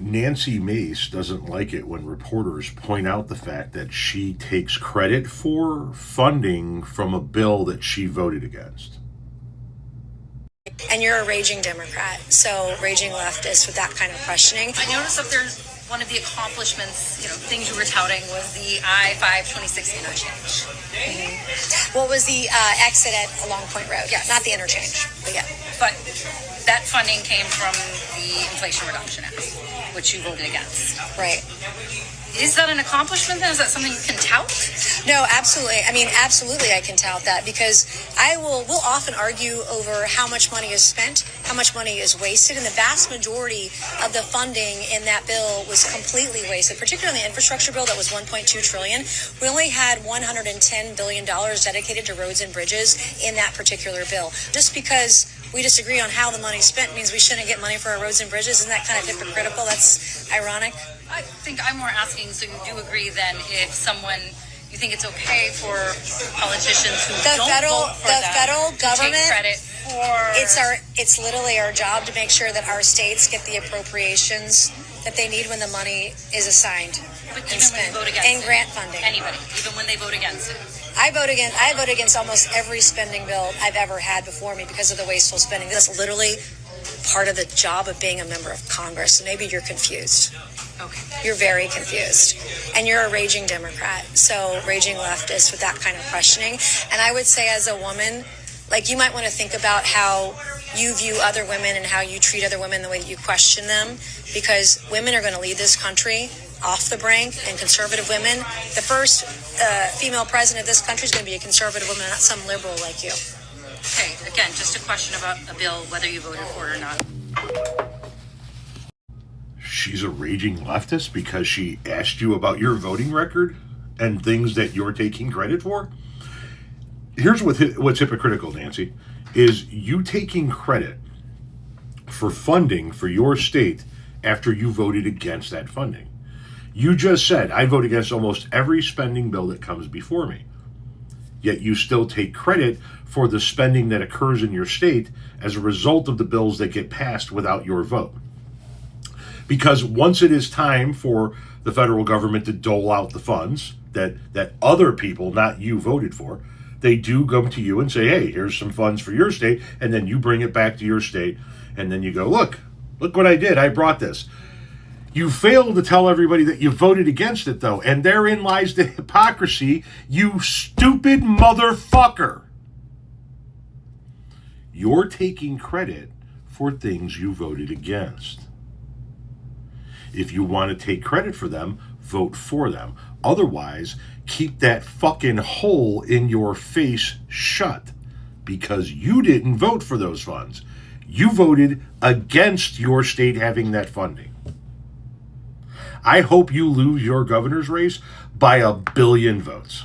Nancy Mace doesn't like it when reporters point out the fact that she takes credit for funding from a bill that she voted against. And you're a raging Democrat, so raging leftist with that kind of questioning. I noticed that there's one of the accomplishments, things you were touting was the I-5 2016 interchange. Mm-hmm. What was the exit at Long Point Road? Yes. Not the interchange, but yeah. But that funding came from the Inflation Reduction Act, which you voted against. Right. Is that an accomplishment then? Is that something you can tout? No, absolutely. I mean, absolutely I can tout that because we'll often argue over how much money is spent, how much money is wasted, and the vast majority of the funding in that bill was completely wasted, particularly the infrastructure bill that was $1.2 trillion. We only had $110 billion dedicated to roads and bridges in that particular bill. Just because we disagree on how the money's spent means we shouldn't get money for our roads and bridges. Isn't that kind of hypocritical? That's ironic. I think I'm more asking, so you do agree then if you think it's okay for politicians who don't vote for them federal government to take credit for... It's literally our job to make sure that our states get the appropriations that they need when the money is assigned but and even spent, when you vote against and grant funding. Anybody, even when they vote against it. I vote against almost every spending bill I've ever had before me because of the wasteful spending. That's literally part of the job of being a member of Congress. Maybe you're confused. Okay. You're very confused. And you're a raging Democrat, so raging leftist with that kind of questioning. And I would say as a woman, you might want to think about how you view other women and how you treat other women, the way that you question them, because women are going to lead this country off the brink, and conservative women. The first female president of this country is going to be a conservative woman, not some liberal like you. Okay, again, just a question about a bill, whether you voted for it or not. She's a raging leftist because she asked you about your voting record and things that you're taking credit for? Here's what's hypocritical, Nancy, is you taking credit for funding for your state after you voted against that funding. You just said, I vote against almost every spending bill that comes before me. Yet you still take credit for the spending that occurs in your state as a result of the bills that get passed without your vote. Because once it is time for the federal government to dole out the funds that other people, not you, voted for, they do come to you and say, hey, here's some funds for your state, and then you bring it back to your state, and then you go, look what I did, I brought this. You fail to tell everybody that you voted against it, though, and therein lies the hypocrisy, you stupid motherfucker. You're taking credit for things you voted against. If you want to take credit for them, vote for them. Otherwise, keep that fucking hole in your face shut, because you didn't vote for those funds. You voted against your state having that funding. I hope you lose your governor's race by 1 billion votes.